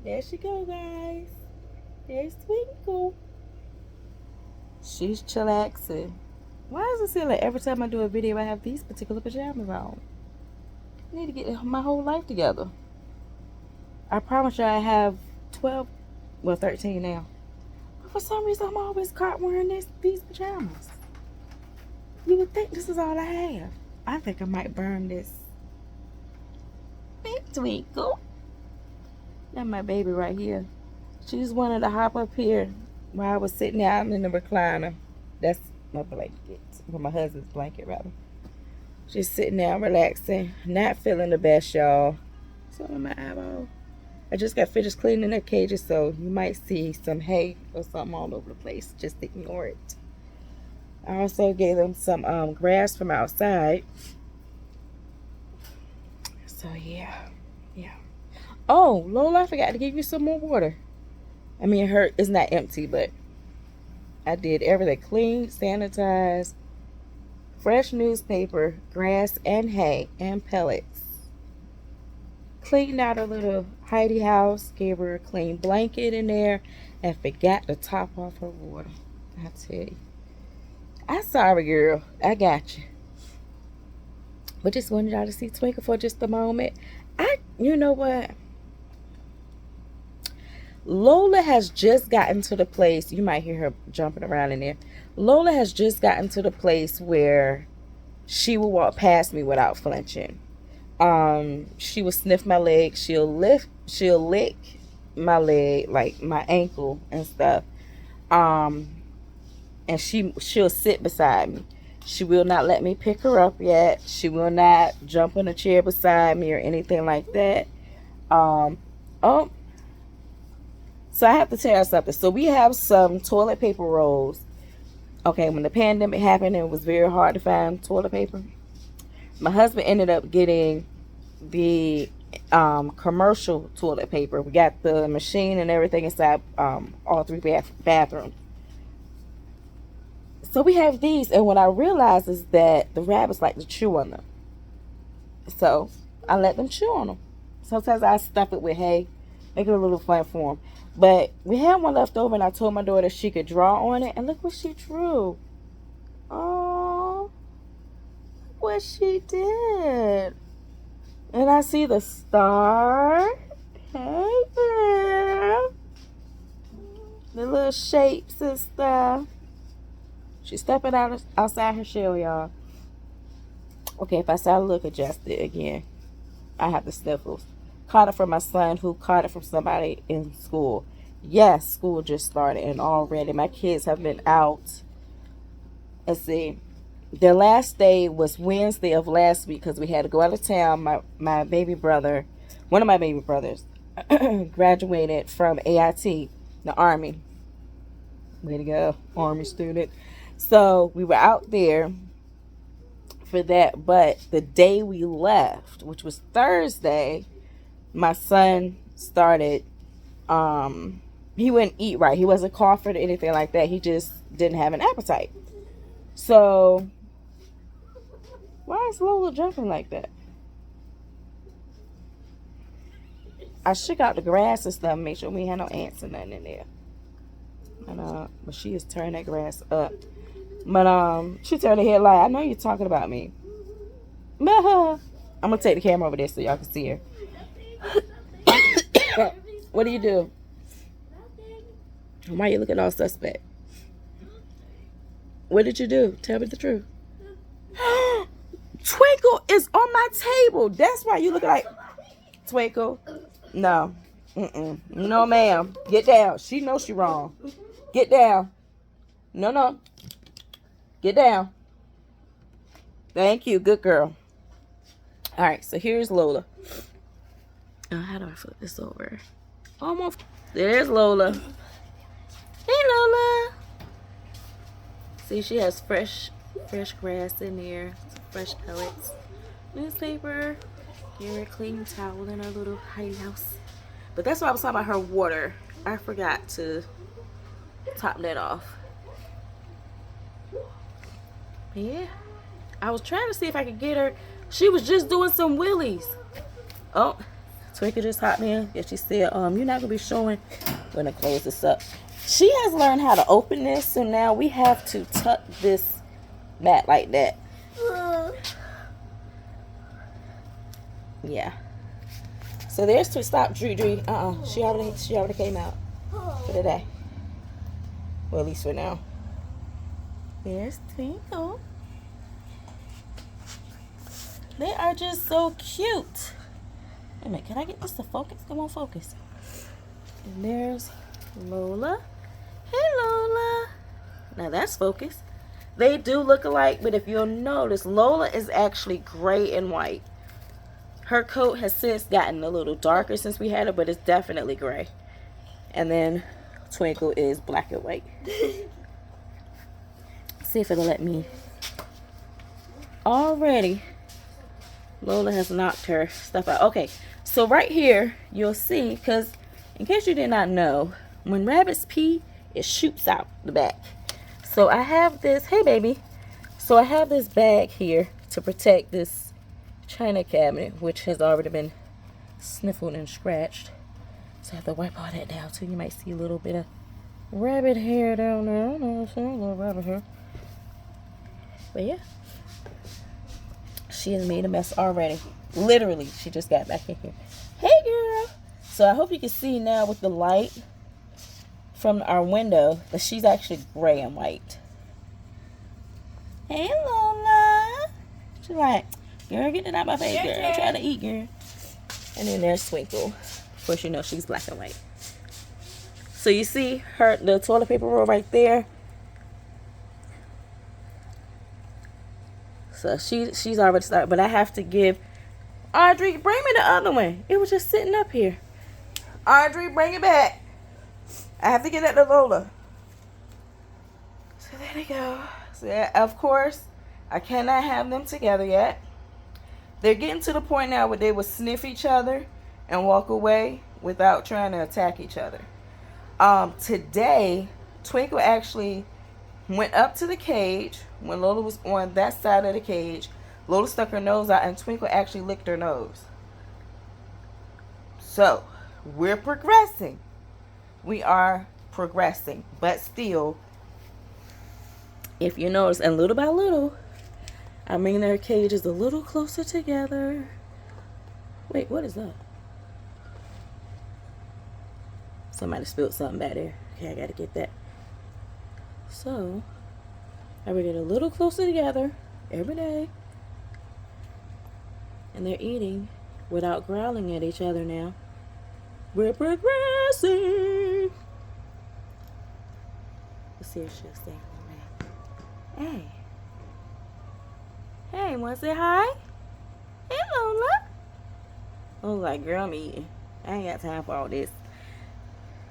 There she go, guys. There's Twinkle. She's chillaxing. Why does it seem like every time I do a video I have these particular pajamas on? I need to get my whole life together. I promise you I have 12, well 13 now. But for some reason I'm always caught wearing these pajamas. You would think this is all I have. I think I might burn this. Big Twinkle. That's my baby right here. She just wanted to hop up here while I was sitting down in the recliner. That's my blanket. Well, my husband's blanket, rather. Just sitting down, relaxing. Not feeling the best, y'all. It's on my eyeball. I just got finished cleaning their cages, so you might see some hay or something all over the place. Just ignore it. I also gave them some grass from outside. So, yeah. Oh, Lola, I forgot to give you some more water. I mean, it's not empty, but I did everything. Clean, sanitized, fresh newspaper, grass, and hay, and pellets. Cleaned out a little Heidi house, gave her a clean blanket in there, and forgot to top off her water. I tell you. I'm sorry, girl. I got you. But just wanted y'all to see Twinkle for just a moment. You know what? Lola has just gotten to the place, you might hear her jumping around in there. Lola has just gotten to the place where she will walk past me without flinching. She will sniff my leg. She'll lick my leg, like my ankle and stuff. And she'll sit beside me. She will not let me pick her up yet. She will not jump in a chair beside me or anything like that. Oh, so I have to tell you something. So we have some toilet paper rolls. Okay, when the pandemic happened, it was very hard to find toilet paper. My husband ended up getting the commercial toilet paper. We got the machine and everything inside all three bathrooms. So we have these, and what I realized is that the rabbits like to chew on them. So I let them chew on them. Sometimes I stuff it with hay, make it a little fun for them. But we had one left over, and I told my daughter she could draw on it, and look what she drew. Oh, look what she did. And I see the star. Hey, girl. The little shapes and stuff. She's stepping outside her shell, y'all. Okay, if I sound a little congested again, I have the sniffles. Caught it from my son, who caught it from somebody in school. Yes, school just started, and already my kids have been out. Let's see. Their last day was Wednesday of last week because we had to go out of town. My baby brother, one of my baby brothers, graduated from AIT, the Army. Way to go, Army student. So we were out there for that, but the day we left, which was Thursday, my son started, he wouldn't eat right. He wasn't coughing or anything like that. He just didn't have an appetite. So, why is Lola jumping like that? I shook out the grass and stuff, make sure we had no ants or nothing in there. And, but she is turning that grass up. But, she turned her head like, I know you're talking about me. I'm going to take the camera over there so y'all can see her. What do you do? Why are you looking all suspect? What did you do? Tell me the truth. Twinkle is on my table. That's why you look like Twinkle. No. No, ma'am. Get down. She knows she wrong. Get down. No. Get down. Thank you. Good girl. All right. So here's Lola. How do I flip this over? Almost. There's Lola. Hey, Lola. See, she has fresh grass in there. Fresh pellets. Newspaper. Here, a clean towel in her little hiding house. But that's why I was talking about her water. I forgot to top that off. Yeah. I was trying to see if I could get her. She was just doing some wheelies. Oh, Twinkle just hopped in. Yeah, she said, you're not gonna be showing. We're gonna close this up. She has learned how to open this, so now we have to tuck this back like that. Yeah. So there's to stop Dree. She already came out for today. Well, at least for now. There's Twinkle. They are just so cute. Wait a minute, can I get this to focus? Come on, focus. And there's Lola. Hey, Lola. Now that's focus. They do look alike, but if you'll notice, Lola is actually gray and white. Her coat has since gotten a little darker since we had her, but it's definitely gray. And then Twinkle is black and white. See if it'll let me. Already, Lola has knocked her stuff out. Okay, so right here, you'll see, because in case you did not know, when rabbits pee, it shoots out the back. So I have this, hey baby. So I have this bag here to protect this china cabinet, which has already been sniffled and scratched. So I have to wipe all that down too. You might see a little bit of rabbit hair down there. I don't know, a little rabbit hair. But yeah, she has made a mess already. Literally, she just got back in here. Hey girl. So I hope you can see now with the light from our window that she's actually gray and white. Hey Lola. She's like, girl, get it out my face, girl. I'm trying to eat, girl. And then there's Twinkle. Of course, you know she's black and white. So you see the toilet paper roll right there. So she's already started. But I have to give Audrey, bring me the other one. It was just sitting up here. Audrey, bring it back. I have to get that to Lola. So there they go. So yeah, of course, I cannot have them together yet. They're getting to the point now where they will sniff each other and walk away without trying to attack each other. Today, Twinkle actually went up to the cage when Lola was on that side of the cage. Lola stuck her nose out and Twinkle actually licked her nose. So, we're progressing. We are progressing. But still, if you notice, and little by little, I mean, their cages a little closer together. Wait, what is that? Somebody spilled something back there. Okay, I gotta get that. So, I will get a little closer together every day. And they're eating without growling at each other now. We're progressing. Let's see if she'll stay for me. Hey. Hey, wanna say hi? Hey, Lola. Oh, like, girl, I'm eating. I ain't got time for all this.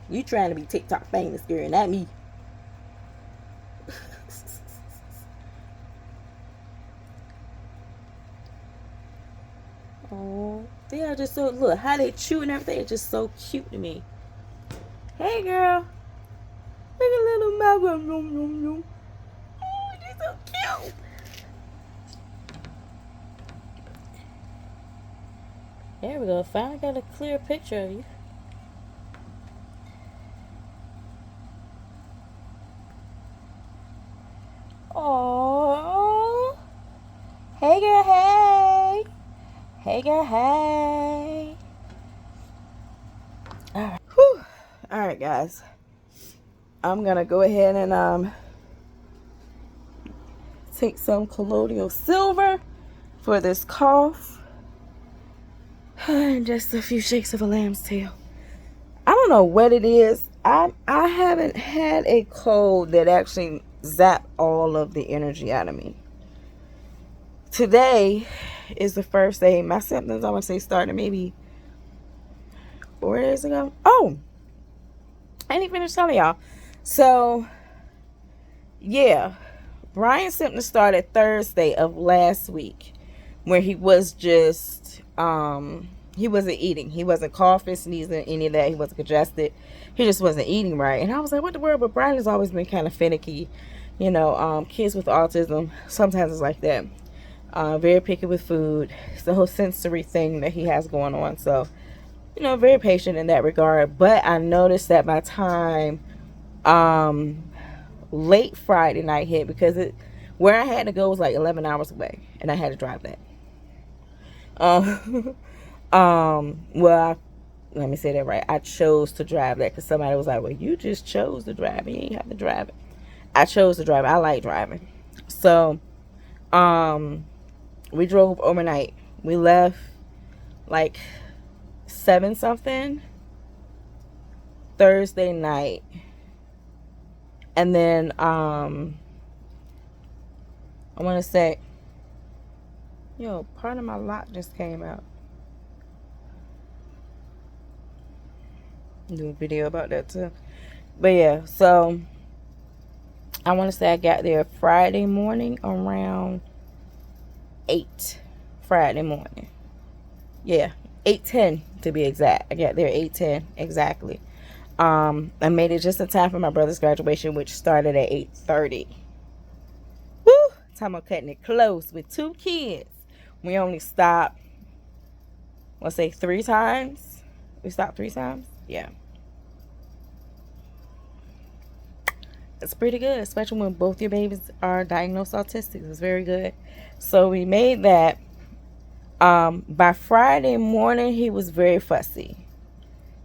You trying to be TikTok famous, girl, not me. Oh, they are just so, look, how they chew and everything is just so cute to me. Hey, girl. Look at little mouth. Nom, nom, nom. Oh, they're so cute. There we go. Finally got a clear picture of you. Oh. Hey, girl, hey. Hey, girl, hey. All right. Whew. All right, guys. I'm going to go ahead and take some colloidal silver for this cough. And just a few shakes of a lamb's tail. I don't know what it is. I haven't had a cold that actually zapped all of the energy out of me. Today is the first day. My symptoms, I would say, started maybe 4 days ago. Oh, I didn't finish telling y'all. So, yeah. Brian's symptoms started Thursday of last week, where he was just, he wasn't eating. He wasn't coughing, sneezing, any of that. He wasn't congested. He just wasn't eating right. And I was like, what the world? But Brian has always been kind of finicky. You know, kids with autism, sometimes it's like that. Very picky with food. It's the whole sensory thing that he has going on. So, very patient in that regard. But I noticed that by time late Friday night hit, because where I had to go was like 11 hours away, and I had to drive that. Well, let me say that right. I chose to drive that because somebody was like, well, you just chose to drive it. You ain't have to drive it. I chose to drive it. I like driving. So, we drove overnight. We left like 7 something Thursday night. And then, I want to say, part of my lock just came out. Do a video about that too. But yeah, so I want to say I got there Friday morning around 8. Friday morning. Yeah, 8:10 to be exact. I got there 8:10 exactly. I made it just in time for my brother's graduation, which started at 8:30. Woo! Time I'm cutting it close with 2 kids. We only stopped, let's say 3 times. We stopped 3 times. Yeah. It's pretty good, especially when both your babies are diagnosed autistic. It's very good. So we made that. By Friday morning, he was very fussy.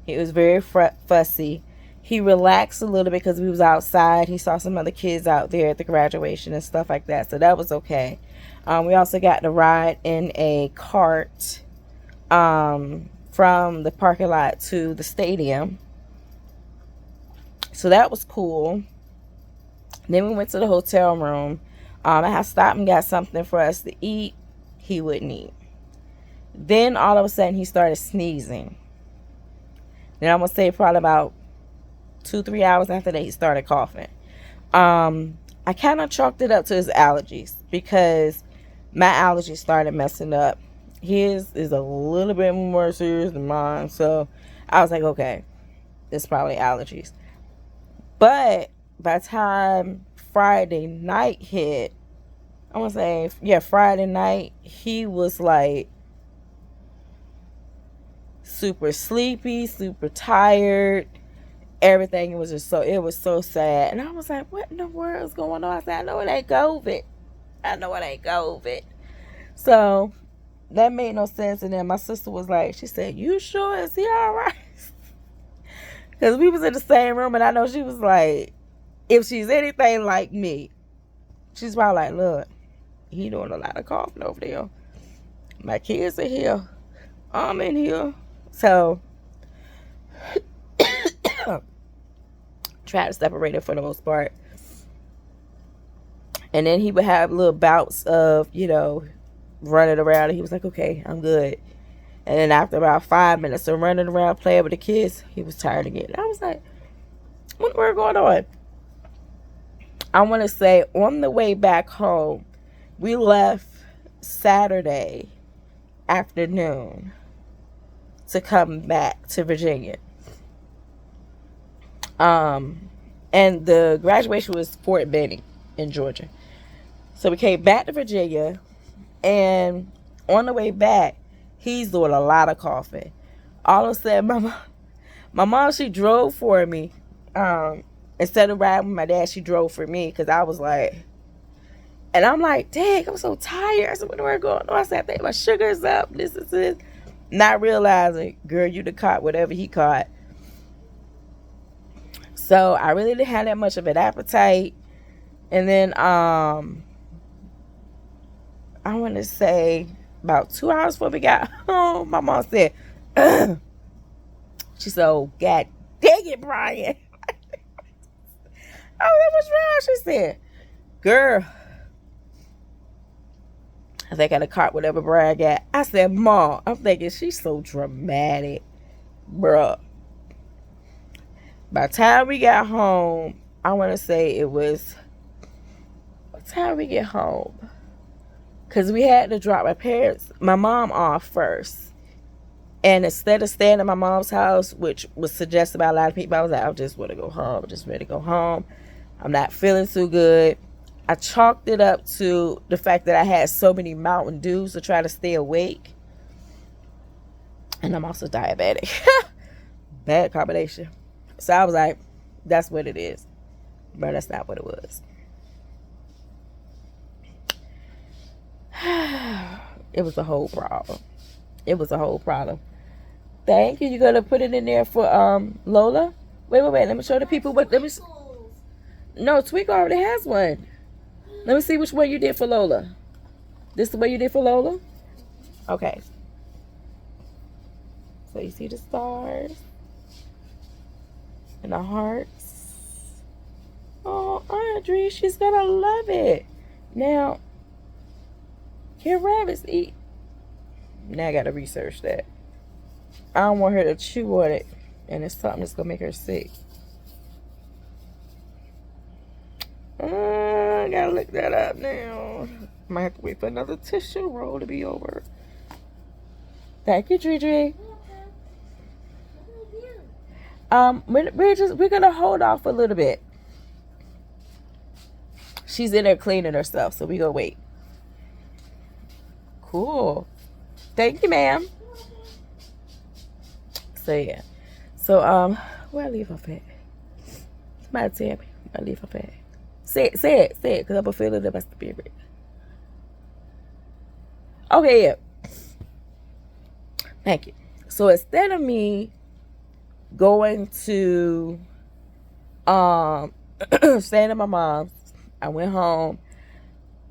He was very fussy. He relaxed a little bit because we was outside. He saw some other kids out there at the graduation and stuff like that. So that was okay. We also got to ride in a cart from the parking lot to the stadium. So that was cool. Then we went to the hotel room. I had stopped and got something for us to eat. He wouldn't eat. Then all of a sudden he started sneezing. Then I'm going to say probably about 2-3 hours after that he started coughing. I kind of chalked it up to his allergies because my allergies started messing up. His is a little bit more serious than mine. So I was like, okay, it's probably allergies. But by the time Friday night hit, I want to say, yeah, Friday night, he was like super sleepy, super tired. Everything was just it was so sad. And I was like, what in the world is going on? I said, I know it ain't COVID. So that made no sense. And then my sister was like, she said, you sure? Is he all right? Because we was in the same room, and I know she was like, if she's anything like me, she's probably like, look, he doing a lot of coughing over there. My kids are here. I'm in here. So, try to separate it for the most part. And then he would have little bouts of, running around. And he was like, okay, I'm good. And then after about 5 minutes of running around playing with the kids, he was tired again. I was like, what was going on? I want to say on the way back home, we left Saturday afternoon to come back to Virginia. And the graduation was Fort Benning in Georgia. So we came back to Virginia, and on the way back, he's doing a lot of coughing. All of a sudden, my mom, she drove for me. Instead of riding with my dad, she drove for me because I was like, and I'm like, dang, I'm so tired. I said, what are we going on? I said, I think my sugar's up. This is it. Not realizing, girl, you done caught whatever he caught. So I really didn't have that much of an appetite. And then I want to say about 2 hours before we got home, my mom said, she said, oh, God dang it, Brian. Oh, that was wrong. She said, girl, I think I done caught whatever Brian got. I said, Mom, I'm thinking she's so dramatic, bruh. By the time we got home, I want to say it was, what time we get home? Because we had to drop my mom off first. And instead of staying at my mom's house, which was suggested by a lot of people, I was like, I just want to go home. I'm just ready to go home. I'm not feeling too good. I chalked it up to the fact that I had so many Mountain Dews to try to stay awake. And I'm also diabetic. Bad combination. So I was like, that's what it is. But that's not what it was. It was a whole problem. It was a whole problem. Thank you. You gonna put it in there for Lola? Wait. Let me show the people what. No, Twinkle already has one. Let me see which one you did for Lola. This the way you did for Lola? Okay. So you see the stars and the hearts. Oh, Audrey, she's gonna love it. Now, can rabbits eat? Now I gotta research that. I don't want her to chew on it, and it's something that's gonna make her sick. I gotta look that up now. Might have to wait for another tissue roll to be over. Thank you, Dre. We're gonna hold off a little bit. She's in there cleaning herself, so we gonna wait. Cool. Thank you, ma'am. So yeah. So where I leave off at? Somebody tell me where I leave off at. Say it, because I'm a feeling in my spirit. Okay, yeah. Thank you. So instead of me going to staying at my mom's, I went home.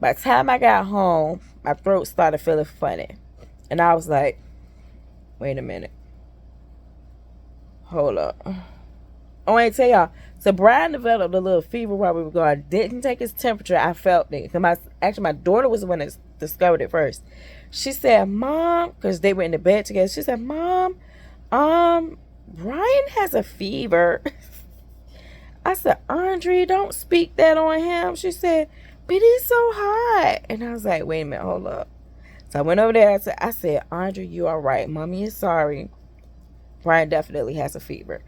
By the time I got home, my throat started feeling funny. And I was like, wait a minute. Hold up. Oh, I ain't tell y'all. So Brian developed a little fever while we were gone. I didn't take his temperature. I felt it. Actually, my daughter was the one that discovered it first. She said, Mom, because they were in the bed together. She said, Mom, Brian has a fever. I said, Andre, don't speak that on him. She said, but he's so hot. And I was like, wait a minute, hold up. So I went over there. I said, Andre, you are right. Mommy is sorry. Brian definitely has a fever.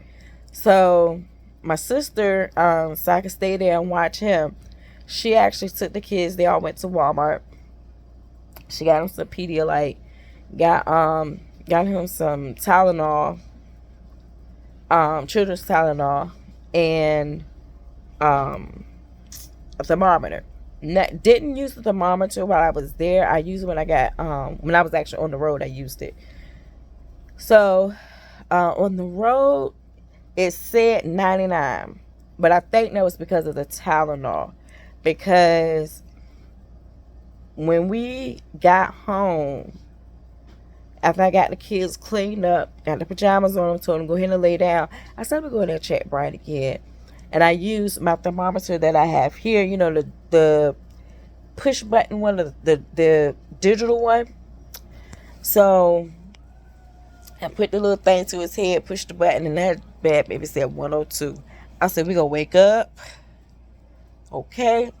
So my sister, so I could stay there and watch him, she actually took the kids. They all went to Walmart. She got him some Pedialyte, got him some Tylenol, children's Tylenol, and a thermometer. Didn't use the thermometer while I was there. I used it when I was actually on the road. I used it. So on the road, it said 99, but I think that was because of the Tylenol. Because when we got home, after I got the kids cleaned up, got the pajamas on them, told them go ahead and lay down, I said, let me go in there and check Brian again. And I used my thermometer that I have here, you know, the push button one, the digital one. So I put the little thing to his head, pushed the button, and that bad baby said 102. I said, we gonna wake up. Okay.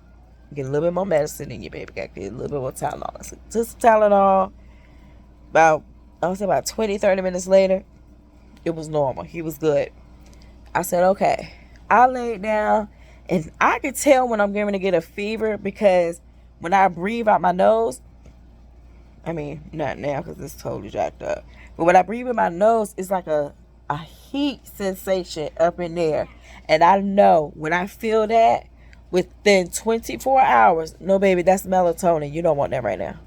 Get a little bit more medicine in you, baby. Got to get a little bit more Tylenol. I said, took some Tylenol. About 20, 30 minutes later, it was normal. He was good. I said, okay. I laid down, and I could tell when I'm going to get a fever because when I breathe out my nose, I mean, not now because it's totally jacked up. But when I breathe in my nose, it's like a heat sensation up in there. And I know when I feel that, within 24 hours, no, baby, that's melatonin. You don't want that right now.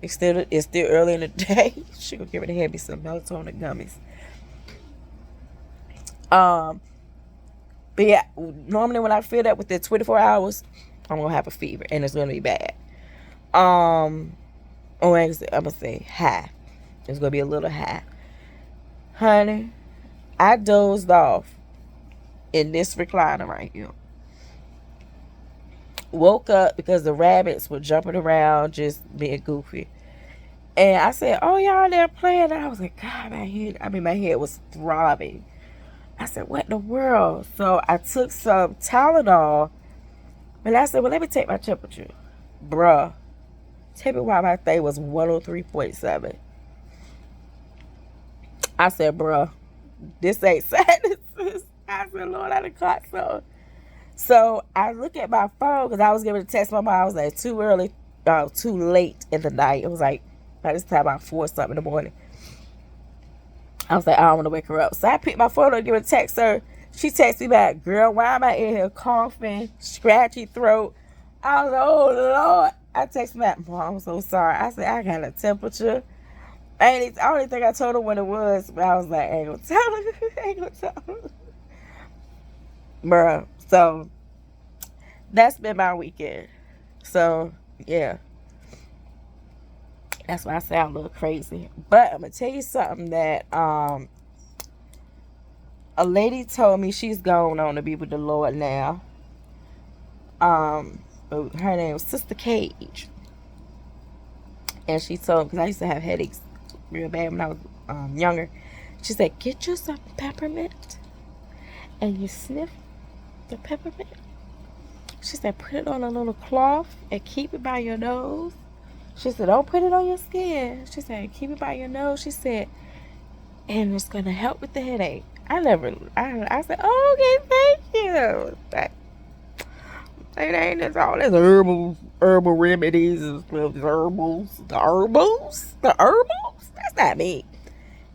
It's still early in the day. She gonna give me the hand me some melatonin gummies. But yeah, normally when I feel that within 24 hours, I'm gonna have a fever and it's gonna be bad. I'm gonna say high. It's gonna be a little high. Honey, I dozed off in this recliner right here. Woke up because the rabbits were jumping around, just being goofy. And I said, oh, y'all there playing? And I was like, God, my head was throbbing. I said, what in the world? So I took some Tylenol. And I said, well, let me take my temperature. Bruh. Tell me why my thing was 103.7. I said, bruh, this ain't sadness. I said, Lord, I done caught so. So I look at my phone because I was going to text my mom. I was like, too late in the night. It was like, by this time, about 4 something in the morning. I was like, I don't want to wake her up. So I picked my phone up, give her a text her. She texted me back, girl, why am I in here coughing, scratchy throat? I was like, oh, Lord. I texted back, Mom, I'm so sorry. I said, I got a temperature. I don't even think I told her what it was, but I was like, I ain't gonna tell her. I ain't gonna tell her. Bruh. So, that's been my weekend. So, yeah. That's why I sound a little crazy. But I'm gonna tell you something that a lady told me. She's gone on to be with the Lord now. Her name was Sister Cage. And she told me, because I used to have headaches real bad when I was younger. She said, get you some peppermint and you sniff the peppermint. She said, put it on a little cloth and keep it by your nose. She said, don't put it on your skin. She said, keep it by your nose. She said, and it's going to help with the headache. I said, oh, okay, thank you. It ain't just all this herbal remedies and stuff. The herbals. That's not me.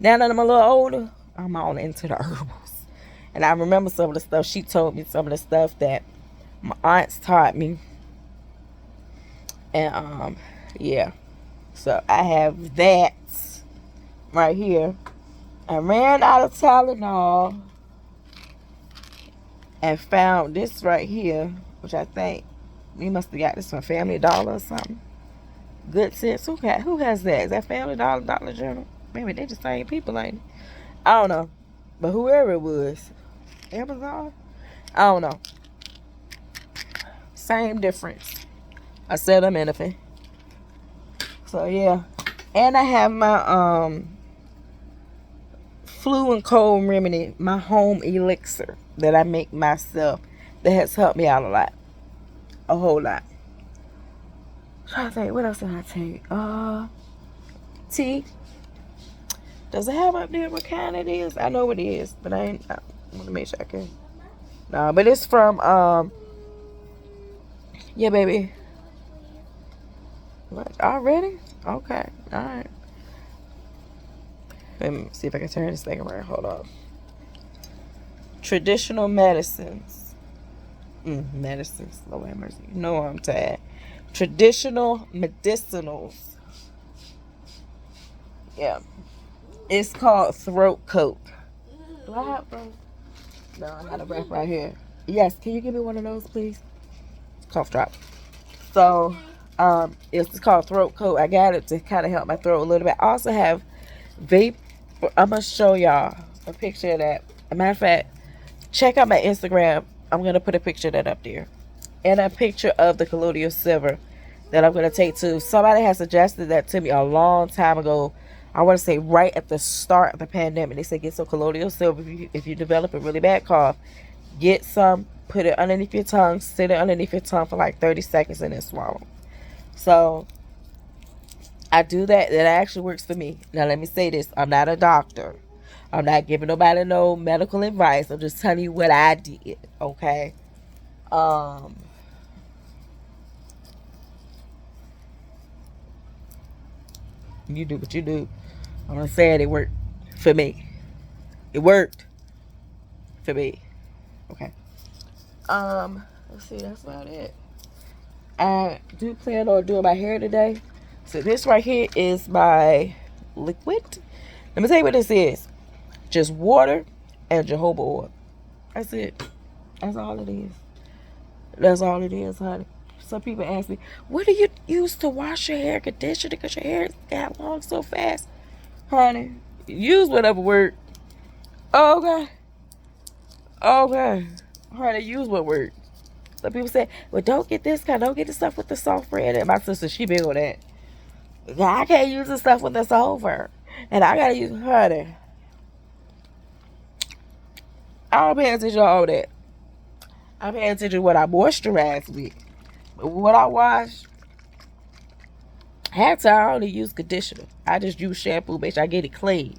Now that I'm a little older, I'm all into the herbals. And I remember some of the stuff she told me, some of the stuff that my aunts taught me. And yeah. So I have that right here. I ran out of Tylenol and found this right here, which I think we must have got this from Family Dollar or something. Good Sense. Who has that? Is that Family Dollar, Dollar General? Maybe they the same people, ain't it? I don't know. But whoever it was. Amazon? I don't know. Same difference. I said I'm anything. So yeah. And I have my flu and cold remedy, my home elixir that I make myself, that has helped me out a lot. A whole lot. Trying to think, what else did I take? Tea. Does it have up there what kind it is? I know it is, but I want to make sure I can. No, but it's from yeah, baby. What, already? Okay, all right. Let me see if I can turn this thing around. Hold on. Traditional medicines. Medicines. Lord have mercy. You know I'm tired. Traditional medicinals. Yeah. It's called throat coat. Do I have one? No, I got a wrap right here. Yes, can you give me one of those, please? Cough drop. So, it's called throat coat. I got it to kind of help my throat a little bit. I also have vape. I'm going to show y'all a picture of that. As a matter of fact, check out my Instagram. I'm going to put a picture of that up there. And a picture of the colloidal silver that I'm going to take too. Somebody has suggested that to me a long time ago. I want to say right at the start of the pandemic. They said get some colloidal silver if you develop a really bad cough. Get some, put it underneath your tongue, sit it underneath your tongue for like 30 seconds and then swallow. So I do that. That actually works for me. Now let me say this. I'm not a doctor. I'm not giving nobody no medical advice. I'm just telling you what I did. Okay. You do what you do. I'm gonna say it worked for me. It worked for me. Okay. Let's see, that's about it. I do plan on doing my hair today. So this right here is my liquid. Let me tell you what this is. Just water and jojoba oil. That's it. That's all it is. That's all it is, honey. Some people ask me, what do you use to wash your hair, conditioner, because your hair got long so fast? Honey, use whatever word. Okay. Honey, use what word. Some people say, well, don't get this kind, don't get the stuff with the sulfur in it. My sister, she big on that. I can't use the stuff with the sulfur. And I gotta use, honey. I don't pay attention to all that. I pay attention to what I moisturize with. But what I wash, half the time I only use conditioner. I just use shampoo, make sure I get it clean.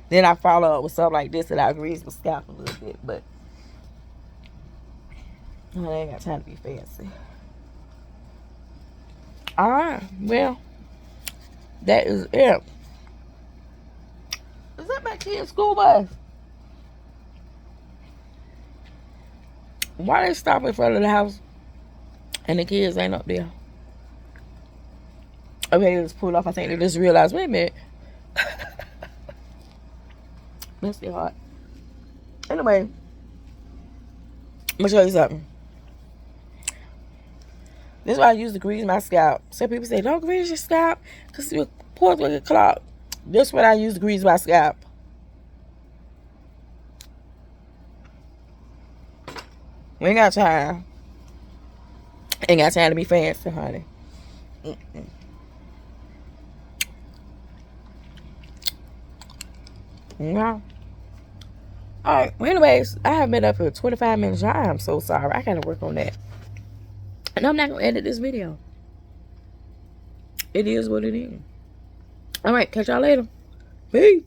Then I follow up with something like this and I grease my scalp a little bit. But I ain't got time to be fancy. Alright, well, that is it. Is that my kid's school bus? Why they stop in front of the house and the kids ain't up there? Okay, they just pulled off. I think they just realized, wait a minute. Bless their heart. Anyway, I'm gonna show you something. This is why I use to grease my scalp. Some people say, don't grease your scalp because your pores will get clogged. This is what I use to grease my scalp. We ain't got time. Ain't got time to be fancy, honey. Yeah. Alright, well, anyways, I have been up for 25 minutes. I am so sorry. I gotta work on that. And I'm not gonna edit this video. It is what it is. Alright, catch y'all later. Peace.